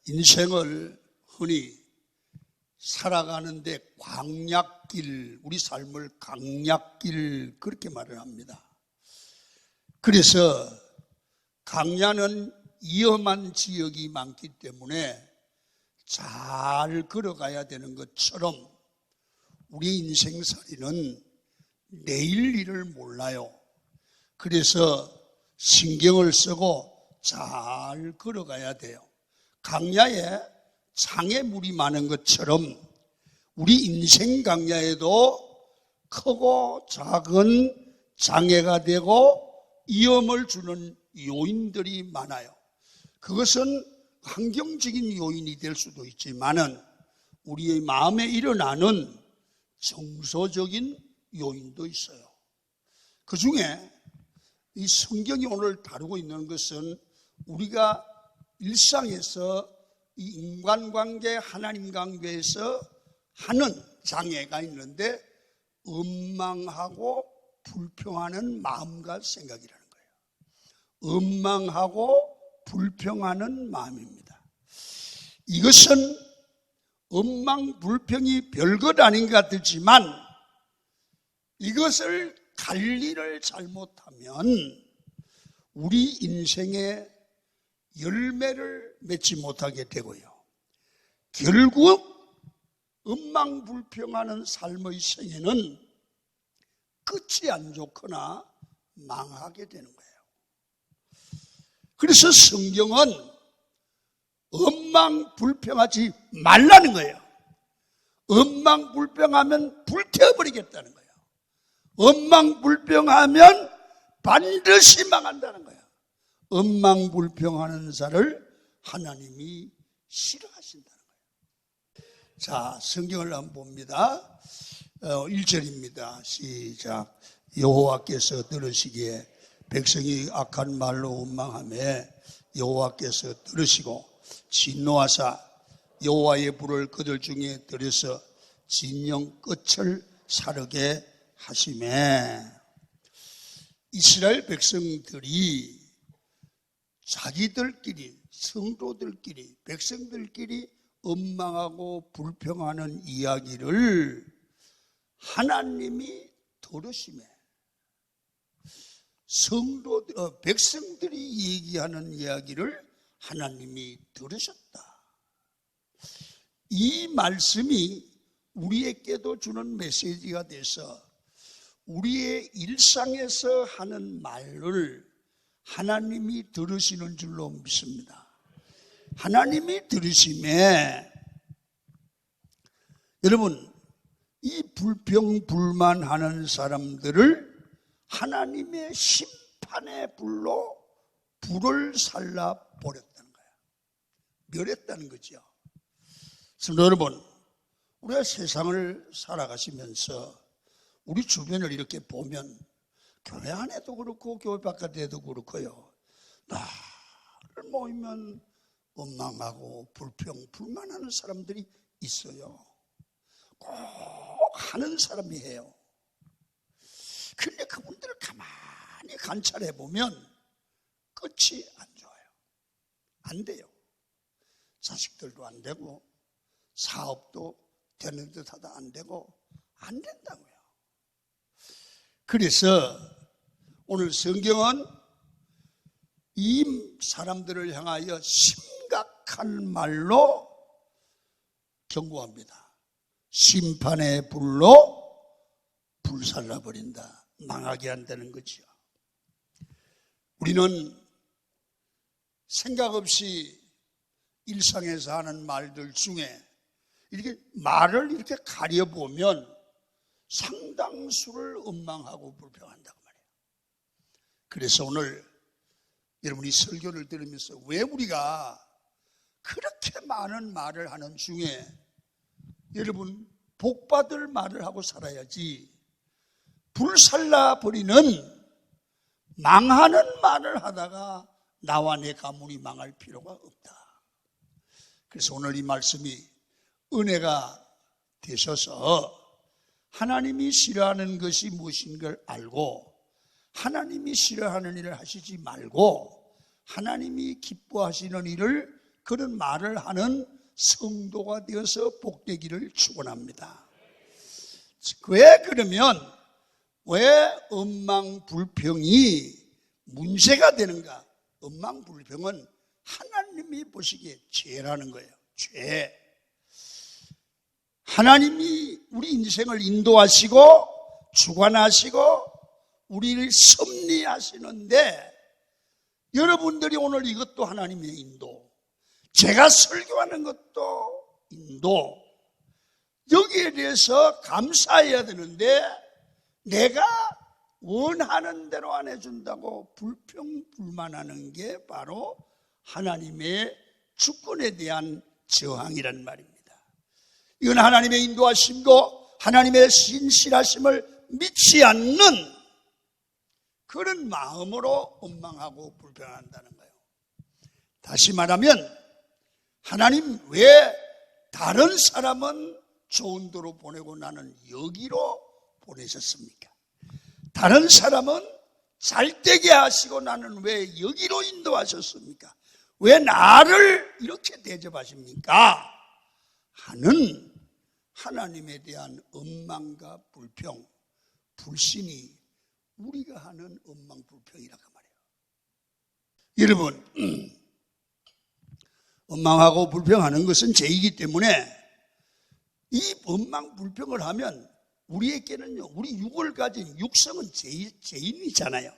인생을 흔히 살아가는데 광약길, 우리 삶을 강약길 그렇게 말을 합니다. 그래서 강야는 위험한 지역이 많기 때문에 잘 걸어가야 되는 것처럼 우리 인생살이는 내일 일을 몰라요. 그래서 신경을 쓰고 잘 걸어가야 돼요. 강야에 장애물이 많은 것처럼 우리 인생 강야에도 크고 작은 장애가 되고 위험을 주는 요인들이 많아요. 그것은 환경적인 요인이 될 수도 있지만은 우리의 마음에 일어나는 정서적인 요인도 있어요. 그 중에 이 성경이 오늘 다루고 있는 것은 우리가 일상에서 이 인간관계, 하나님 관계에서 하는 장애가 있는데 원망하고 불평하는 마음과 생각이라는 거예요. 원망하고 불평하는 마음입니다. 이것은 원망, 불평이 별것 아닌 것 같지만 이것을 관리를 잘못하면 우리 인생의 열매를 맺지 못하게 되고요. 결국 원망, 불평하는 삶의 생애는 끝이 안 좋거나 망하게 되는 거예요. 그래서 성경은 원망, 불평하지 말라는 거예요. 원망, 불평하면 불태워버리겠다는 거예요. 원망, 불평하면 반드시 망한다는 거예요. 원망, 불평하는 자를 하나님이 싫어하신다는 거예요. 자, 성경을 한번 봅니다. 1절입니다. 시작. 여호와께서 들으시기에 백성이 악한 말로 원망하며 여호와께서 들으시고 진노하사 여호와의 불을 그들 중에 들여서 진영 끝을 사르게 하시매. 이스라엘 백성들이 자기들끼리, 성도들끼리, 백성들끼리 원망하고 불평하는 이야기를 하나님이 들으시매. 백성들이 얘기하는 이야기를 하나님이 들으셨다. 이 말씀이 우리에게도 주는 메시지가 돼서 우리의 일상에서 하는 말을 하나님이 들으시는 줄로 믿습니다. 하나님이 들으심에 여러분, 이 불평, 불만하는 사람들을 하나님의 심판의 불로 불을 살라 버렸다는 거예요. 멸했다는 거죠. 그래서 여러분, 우리가 세상을 살아가시면서 우리 주변을 이렇게 보면 교회 안에도 그렇고 교회 바깥에도 그렇고요. 나를 모이면 원망하고 불평, 불만하는 사람들이 있어요. 꼭 하는 사람이 해요. 그런데 그분들을 가만히 관찰해 보면 끝이 안 좋아요. 안 돼요. 자식들도 안 되고 사업도 되는 듯하다 안 되고 안 된다고요. 그래서 오늘 성경은 이 사람들을 향하여 심각한 말로 경고합니다. 심판의 불로 불살라 버린다. 망하게 한다는 거죠. 우리는 생각 없이 일상에서 하는 말들 중에 이렇게 말을 이렇게 가려보면 상당수를 원망하고 불평한다고 말해요. 그래서 오늘 여러분이 설교를 들으면서 왜 우리가 그렇게 많은 말을 하는 중에 여러분 복받을 말을 하고 살아야지 불살라 버리는 망하는 말을 하다가 나와 내 가문이 망할 필요가 없다. 그래서 오늘 이 말씀이 은혜가 되셔서 하나님이 싫어하는 것이 무엇인 걸 알고 하나님이 싫어하는 일을 하시지 말고 하나님이 기뻐하시는 일을 그런 말을 하는 성도가 되어서 복되기를 축원합니다. 왜 그러면 왜 엉망불평이 문제가 되는가? 엉망불평은 하나님이 보시기에 죄라는 거예요. 죄. 하나님이 우리 인생을 인도하시고 주관하시고 우리를 섭리하시는데 여러분들이 오늘 이것도 하나님의 인도, 제가 설교하는 것도 인도, 여기에 대해서 감사해야 되는데 내가 원하는 대로 안 해준다고 불평불만하는 게 바로 하나님의 주권에 대한 저항이란 말입니다. 이건 하나님의 인도하심도 하나님의 신실하심을 믿지 않는 그런 마음으로 원망하고 불평한다는 거예요. 다시 말하면 하나님 왜 다른 사람은 좋은 도로 보내고 나는 여기로 보내셨습니까? 다른 사람은 잘되게 하시고 나는 왜 여기로 인도하셨습니까? 왜 나를 이렇게 대접하십니까? 하는 하나님에 대한 원망과 불평, 불신이 우리가 하는 원망불평이라고 말해요. 여러분, 원망하고 불평하는 것은 죄이기 때문에 이 원망불평을 하면 우리에게는요, 우리 육을 가진 육성은 죄인이잖아요.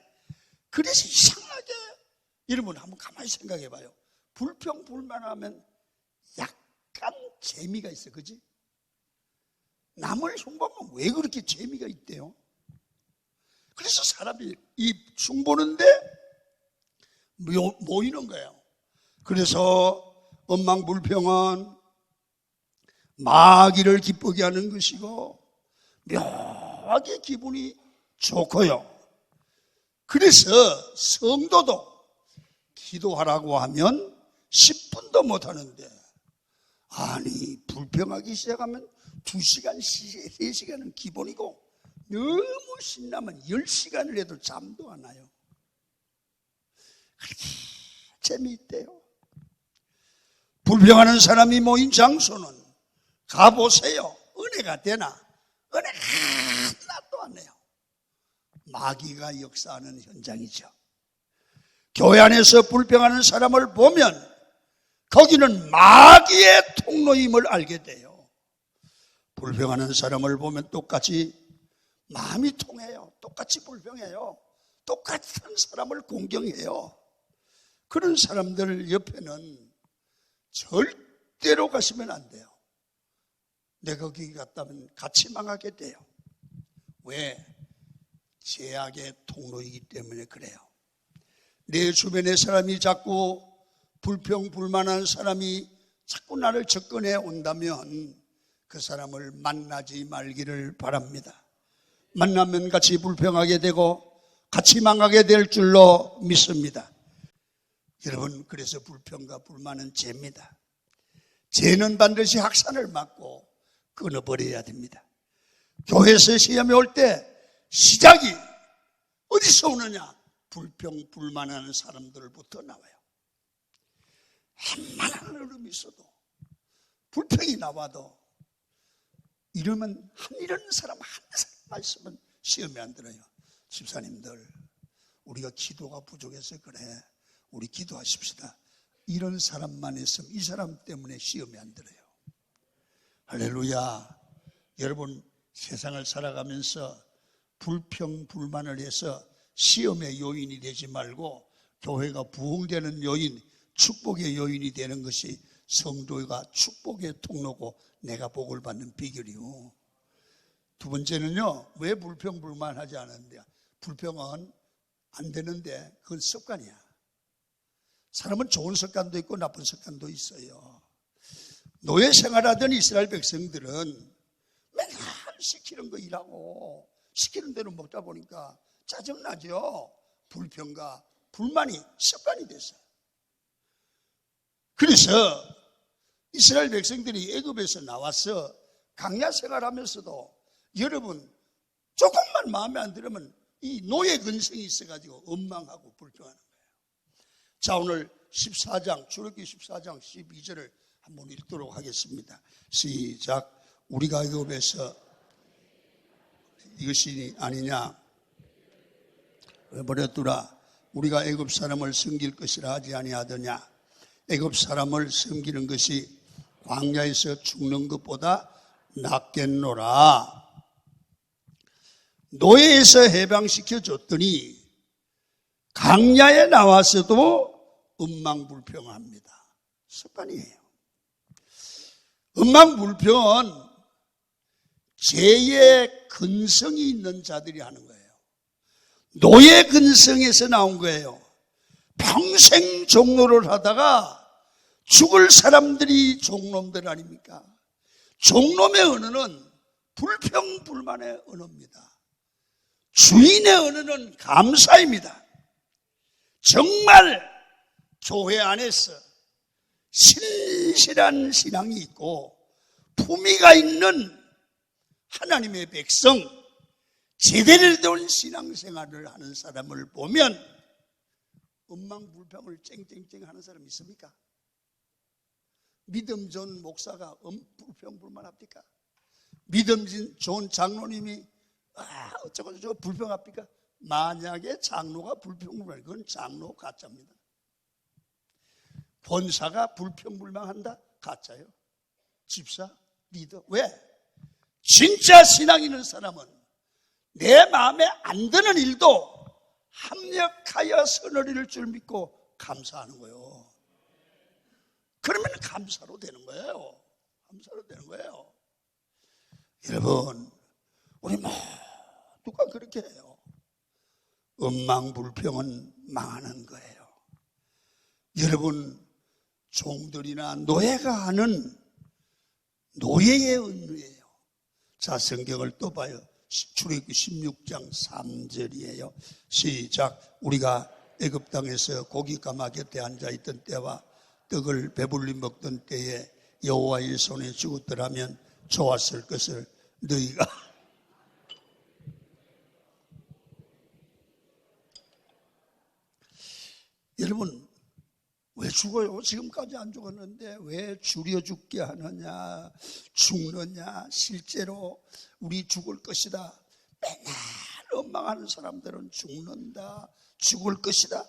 그래서 이상하게 여러분 한번 가만히 생각해 봐요. 불평불만하면 약간 재미가 있어, 그지? 남을 흉보면 왜 그렇게 재미가 있대요? 그래서 사람이 이 흉보는데 모이는 거예요. 그래서 원망불평은 마귀를 기쁘게 하는 것이고 묘하게 기분이 좋고요. 그래서 성도도 기도하라고 하면 10분도 못하는데 아니 불평하기 시작하면 2시간, 3시간은 기본이고 너무 신나면 10시간을 해도 잠도 안 와요. 그렇게 재미있대요. 불평하는 사람이 모인 장소는 가보세요. 은혜가 되나? 은혜 하나도 안 해요. 마귀가 역사하는 현장이죠. 교회 안에서 불평하는 사람을 보면 거기는 마귀의 통로임을 알게 돼요. 불평하는 사람을 보면 똑같이 마음이 통해요. 똑같이 불평해요. 똑같은 사람을 공경해요. 그런 사람들 옆에는 절대로 가시면 안 돼요. 내가 거기 갔다면 같이 망하게 돼요. 왜? 죄악의 통로이기 때문에 그래요. 내 주변의 사람이 자꾸 불평불만한 사람이 자꾸 나를 접근해 온다면 그 사람을 만나지 말기를 바랍니다. 만나면 같이 불평하게 되고 같이 망하게 될 줄로 믿습니다. 여러분, 그래서 불평과 불만은 죄입니다. 죄는 반드시 확산을 막고 끊어버려야 됩니다. 교회에서 시험이 올 때 시작이 어디서 오느냐? 불평, 불만하는 사람들부터 나와요. 웬만한 어려움이 있어도 불평이 나와도 이러면 이런 사람 한 사람만 있으면 시험에 안 들어요. 집사님들, 우리가 기도가 부족해서 그래. 우리 기도하십시다. 이런 사람만 있으면 이 사람 때문에 시험에 안 들어요. 할렐루야. 여러분, 세상을 살아가면서 불평, 불만을 해서 시험의 요인이 되지 말고 교회가 부흥되는 요인, 축복의 요인이 되는 것이 성도가 축복의 통로고 내가 복을 받는 비결이요. 두 번째는요, 왜 불평, 불만하지 않는데? 불평은 안 되는데 그건 습관이야. 사람은 좋은 습관도 있고 나쁜 습관도 있어요. 노예 생활하던 이스라엘 백성들은 맨날 시키는 거 일하고 시키는 대로 먹다 보니까 짜증나죠. 불평과 불만이 습관이 됐어요. 그래서 이스라엘 백성들이 애굽에서 나와서 광야 생활하면서도 여러분 조금만 마음에 안 들으면 이 노예 근성이 있어가지고 원망하고 불평하는 거예요. 자, 오늘 14장, 출애굽기 14장 12절을 한번 읽도록 하겠습니다. 시작. 우리가 애굽에서 이것이 아니냐 버렸더라. 우리가 애굽 사람을 섬길 것이라 하지 아니하더냐. 애굽 사람을 섬기는 것이 광야에서 죽는 것보다 낫겠노라. 노예에서 해방시켜 줬더니 광야에 나와서도 음망불평합니다. 습관이에요. 음망불평은 죄의 근성이 있는 자들이 하는 거예요. 노예 근성에서 나온 거예요. 평생 종로를 하다가 죽을 사람들이 종놈들 아닙니까? 종놈의 언어는 불평불만의 언어입니다. 주인의 언어는 감사입니다. 정말 교회 안에서 신실한 신앙이 있고 품위가 있는 하나님의 백성, 제대로 된 신앙생활을 하는 사람을 보면 음망불평을 쨍쨍쨍 하는 사람이 있습니까? 믿음 좋은 목사가 불평불만합니까? 믿음 좋은 장로님이 어쩌고 불평합니까? 만약에 장로가 불평불만, 그건 장로 가짜입니다. 권사가 불평불만한다? 가짜요. 집사, 리더. 왜? 진짜 신앙 있는 사람은 내 마음에 안 드는 일도 합력하여 선을 이룰 줄 믿고 감사하는 거예요. 그러면 감사로 되는 거예요. 감사로 되는 거예요. 여러분, 우리 모두가 그렇게 해요. 음망불평은 망하는 거예요. 여러분, 종들이나 노예가 하는 노예의 은혜예요. 자, 성경을 또 봐요. 출애굽기 16장 3절이에요. 시작. 우리가 애굽 땅에서 고기 가마 곁에 앉아있던 때와 떡을 배불리 먹던 때에 여호와의 손에 죽었더라면 좋았을 것을 너희가 여러분, 왜 죽어요? 지금까지 안 죽었는데 왜 줄여 죽게 하느냐, 죽느냐, 실제로 우리 죽을 것이다. 맨날 원망하는 사람들은 죽는다, 죽을 것이다.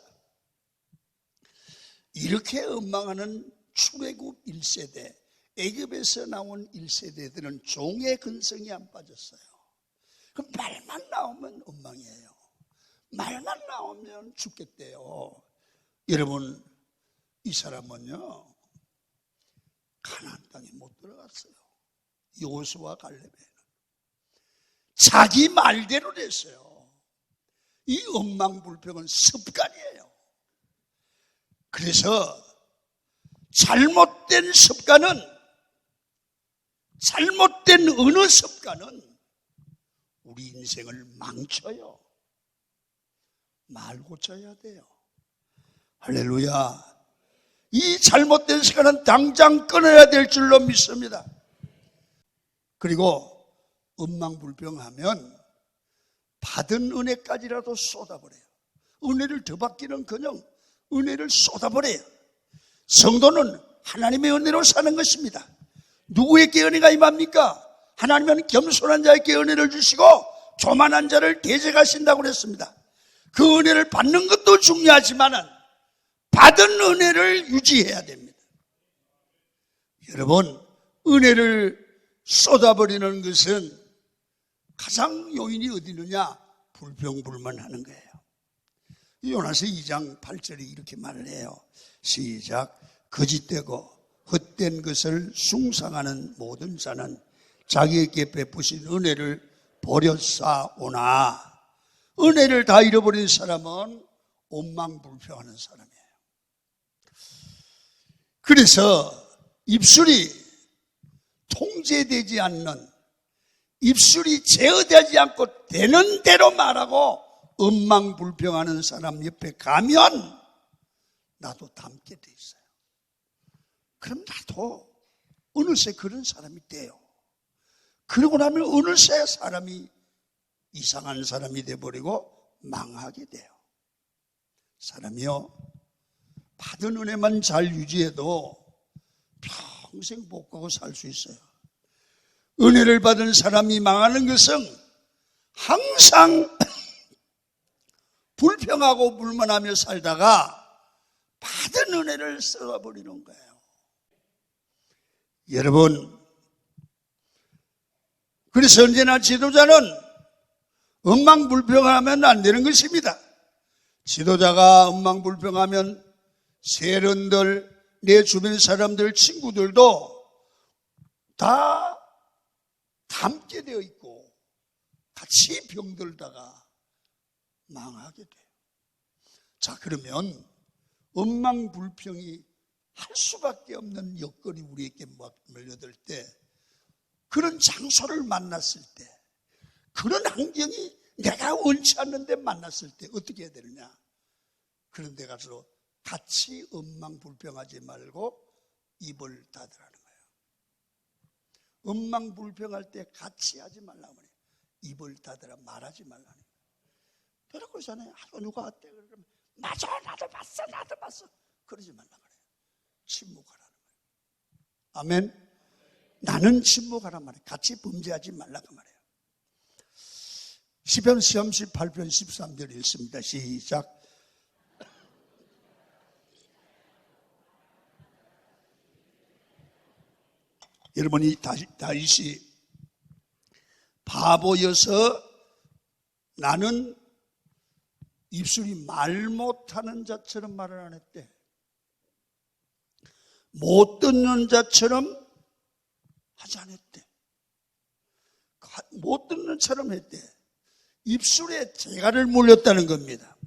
이렇게 원망하는 출애굽 1세대, 애굽에서 나온 1세대들은 종의 근성이 안 빠졌어요. 그럼 말만 나오면 원망이에요. 말만 나오면 죽겠대요. 여러분, 이 사람은요, 가나안 땅에 못 들어갔어요. 여호수아 갈렙에는 자기 말대로 됐어요. 이 원망불평은 습관이에요. 그래서 잘못된 습관은, 잘못된 어느 습관은 우리 인생을 망쳐요. 말 고쳐야 돼요. 할렐루야. 이 잘못된 습관은 당장 끊어야 될 줄로 믿습니다. 그리고 음망불평하면 받은 은혜까지라도 쏟아버려요. 은혜를 더 받기는커녕 은혜를 쏟아버려요. 성도는 하나님의 은혜로 사는 것입니다. 누구에게 은혜가 임합니까? 하나님은 겸손한 자에게 은혜를 주시고 교만한 자를 대적하신다고 그랬습니다. 그 은혜를 받는 것도 중요하지만은 받은 은혜를 유지해야 됩니다. 여러분, 은혜를 쏟아버리는 것은 가장 요인이 어디 있느냐? 불평불만하는 거예요. 요나서 2장 8절에 이렇게 말을 해요. 시작. 거짓되고 헛된 것을 숭상하는 모든 자는 자기에게 베푸신 은혜를 버렸사오나, 은혜를 다 잃어버린 사람은 원망불평하는 사람이에요. 그래서 입술이 통제되지 않는, 입술이 제어되지 않고 되는 대로 말하고 원망불평하는 사람 옆에 가면 나도 닮게 돼 있어요. 그럼 나도 어느새 그런 사람이 돼요. 그러고 나면 어느새 사람이 이상한 사람이 돼버리고 망하게 돼요. 사람이요, 받은 은혜만 잘 유지해도 평생 복하고 살 수 있어요. 은혜를 받은 사람이 망하는 것은 항상 불평하고 불만하며 살다가 받은 은혜를 썩어버리는 거예요. 여러분, 그래서 언제나 지도자는 엉망불평하면 안 되는 것입니다. 지도자가 엉망불평하면 세련들, 내 주변 사람들, 친구들도 다 함께 되어 있고 같이 병들다가 망하게 돼요. 자, 그러면 엉망불평이 할 수밖에 없는 여건이 우리에게 몰려들 때, 그런 장소를 만났을 때, 그런 환경이 내가 원치 않는데 만났을 때 어떻게 해야 되느냐? 그런 데 가서 같이 엉망불평하지 말고 입을 닫으라는 거예요. 엉망불평할 때 같이 하지 말라고 그래요. 입을 닫으라, 말하지 말라는 거예요. 그러고 있잖아요. 누가 왔대? 그러면 맞아, 나도 봤어. 그러지 말라고 그래요. 침묵하라는 거예요. 아멘. 나는 침묵하란 말이에요. 같이 범죄하지 말라고 말해요. 시편 38편 13절 읽습니다. 시작. 여러분이 다윗이 바보여서 나는 입술이 말 못하는 자처럼 말을 안 했대. 못 듣는 자처럼 하지 않았대. 못 듣는 처럼 했대. 입술에 재갈을 물렸다는 겁니다.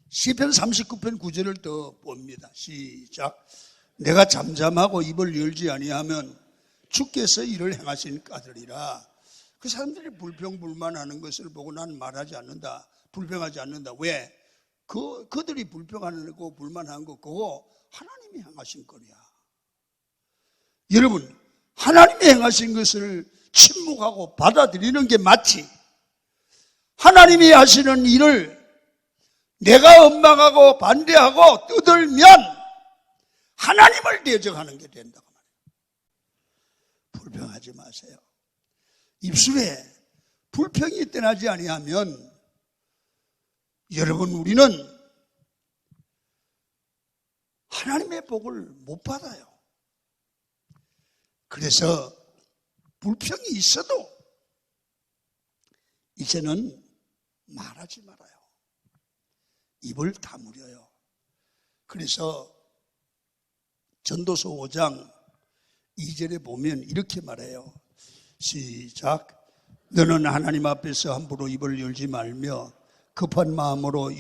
시편 39편 9절을 더 봅니다. 시작. 내가 잠잠하고 입을 열지 아니하면 주께서 이를 행하신 까들이라. 그 사람들이 불평불만하는 것을 보고 나는 말하지 않는다. 불평하지 않는다. 왜? 그들이 불평하는 거 불만한 거 그거 하나님이 행하신 거냐. 여러분, 하나님이 행하신 것을 침묵하고 받아들이는 게 맞지. 하나님이 하시는 일을 내가 원망하고 반대하고 떠들면 하나님을 대적하는 게 된다고 말해요. 불평하지 마세요. 입술에 불평이 떠나지 아니하면 여러분, 우리는 하나님의 복을 못 받아요. 그래서 불평이 있어도 이제는 말하지 말아요. 입을 다무려요. 그래서 전도서 5장 2절에 보면 이렇게 말해요. 시작. 너는 하나님 앞에서 함부로 입을 열지 말며 급한 마음으로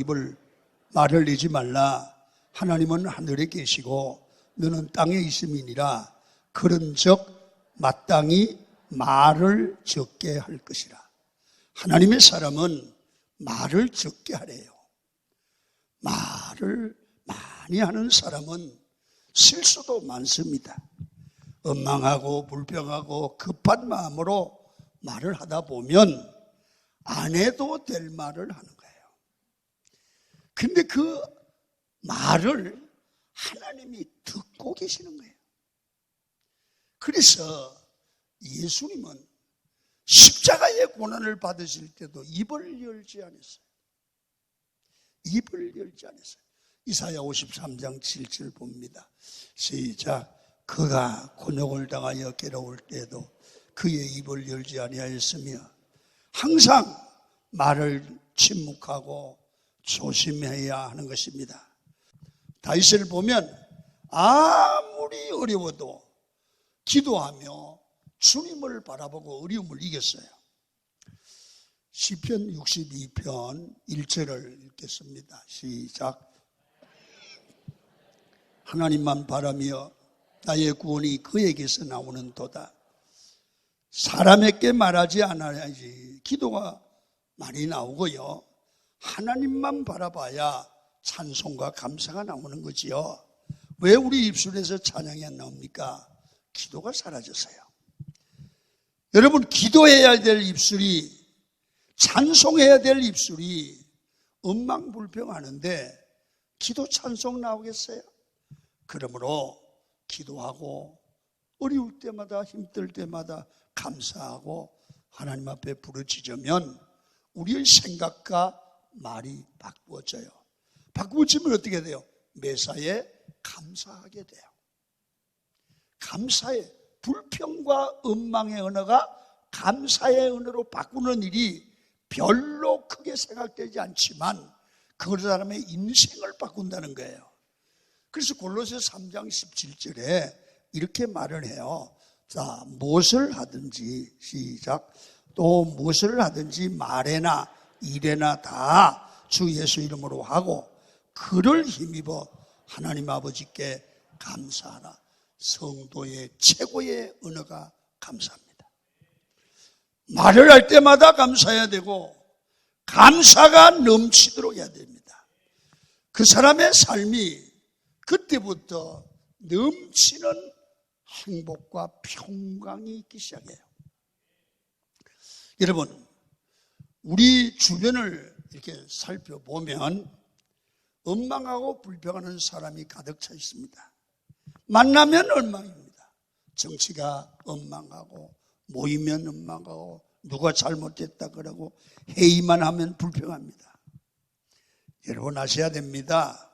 말을 내지 말라. 하나님은 하늘에 계시고 너는 땅에 있음이니라. 그런즉 마땅히 말을 적게 할 것이라. 하나님의 사람은 말을 적게 하래요. 말을 많이 하는 사람은 실수도 많습니다. 원망하고 불평하고 급한 마음으로 말을 하다 보면 안 해도 될 말을 하는 거예요. 근데 그 말을 하나님이 듣고 계시는 거예요. 그래서 예수님은 십자가의 고난을 받으실 때도 입을 열지 않았어요. 입을 열지 않았어요. 이사야 53장 7절 봅니다. 시작. 그가 곤욕을 당하여 괴로울 때도 그의 입을 열지 아니하였으며 항상 말을 침묵하고 조심해야 하는 것입니다. 다윗을 보면 아무리 어려워도 기도하며 주님을 바라보고 어려움을 이겼어요. 시편 62편 1절을 읽겠습니다. 시작. 하나님만 바라며 나의 구원이 그에게서 나오는 도다. 사람에게 말하지 않아야지 기도가 많이 나오고요. 하나님만 바라봐야 찬송과 감사가 나오는 거지요. 왜 우리 입술에서 찬양이 안 나옵니까? 기도가 사라졌어요. 여러분, 기도해야 될 입술이, 찬송해야 될 입술이 엉망불평하는데 기도 찬송 나오겠어요? 그러므로 기도하고 어려울 때마다 힘들 때마다 감사하고 하나님 앞에 부르짖으면 우리의 생각과 말이 바꾸어져요. 바꾸어지면 어떻게 돼요? 매사에 감사하게 돼요. 감사의 불평과 원망의 언어가 감사의 언어로 바꾸는 일이 별로 크게 생각되지 않지만 그 사람의 인생을 바꾼다는 거예요. 그래서 골로새 3장 17절에 이렇게 말을 해요. 자, 무엇을 하든지 시작. 또 무엇을 하든지 말에나 일에나 다 주 예수 이름으로 하고 그를 힘입어 하나님 아버지께 감사하라. 성도의 최고의 언어가 감사합니다. 말을 할 때마다 감사해야 되고 감사가 넘치도록 해야 됩니다. 그 사람의 삶이 그때부터 넘치는 행복과 평강이 있기 시작해요. 여러분, 우리 주변을 이렇게 살펴보면 원망하고 불평하는 사람이 가득 차 있습니다. 만나면 원망입니다. 정치가 원망하고 모이면 원망하고 누가 잘못됐다 그러고 회의만 하면 불평합니다. 여러분 아셔야 됩니다.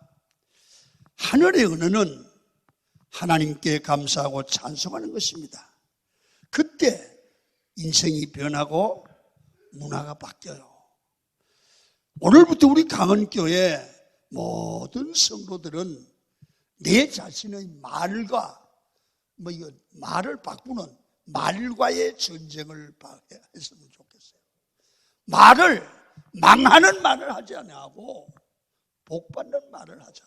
하늘의 은혜는 하나님께 감사하고 찬송하는 것입니다. 그때 인생이 변하고 문화가 바뀌어요. 오늘부터 우리 강원교회 모든 성도들은 내 자신의 말과 말을 바꾸는 말과의 전쟁을 했으면 좋겠어요. 말을 망하는 말을 하지 않고 복받는 말을 하자.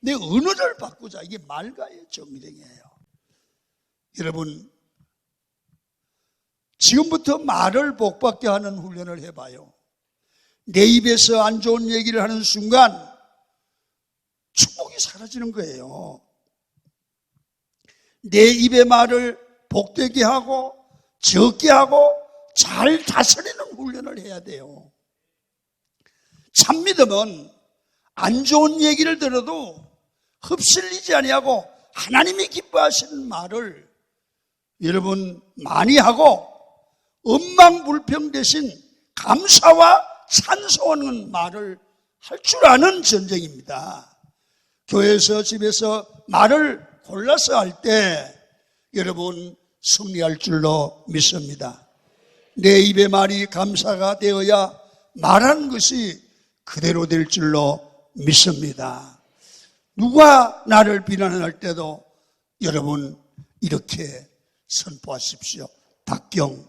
내 언어를 바꾸자. 이게 말과의 전쟁이에요. 여러분, 지금부터 말을 복받게 하는 훈련을 해봐요. 내 입에서 안 좋은 얘기를 하는 순간 축복이 사라지는 거예요. 내 입의 말을 복되게 하고 적게 하고 잘 다스리는 훈련을 해야 돼요. 참 믿음은 안 좋은 얘기를 들어도 흡실리지 아니하고 하나님이 기뻐하시는 말을 여러분 많이 하고 원망불평 대신 감사와 찬송하는 말을 할 줄 아는 전쟁입니다. 교회에서 집에서 말을 골라서 할 때 여러분 승리할 줄로 믿습니다. 내 입의 말이 감사가 되어야 말한 것이 그대로 될 줄로 믿습니다. 누가 나를 비난할 때도 여러분 이렇게 선포하십시오. 박경,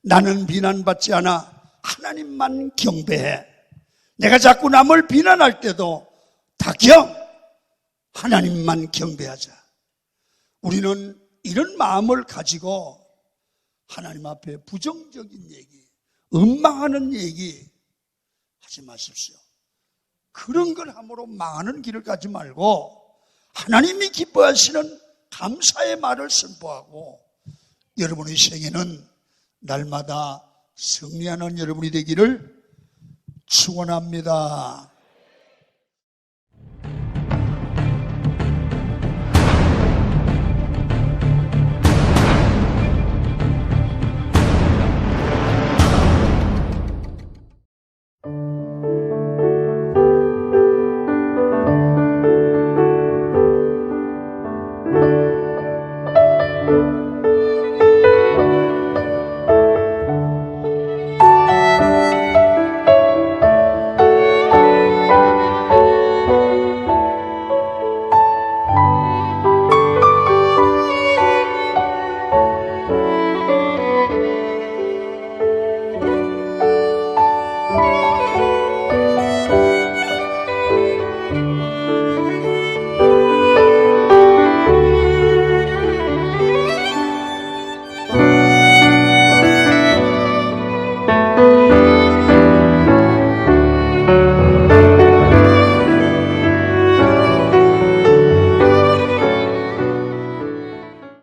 나는 비난받지 않아 하나님만 경배해. 내가 자꾸 남을 비난할 때도 박경, 하나님만 경배하자. 우리는 이런 마음을 가지고 하나님 앞에 부정적인 얘기, 원망하는 얘기 하지 마십시오. 그런 걸 함으로 망하는 길을 가지 말고 하나님이 기뻐하시는 감사의 말을 선포하고 여러분의 생애는 날마다 승리하는 여러분이 되기를 축원합니다.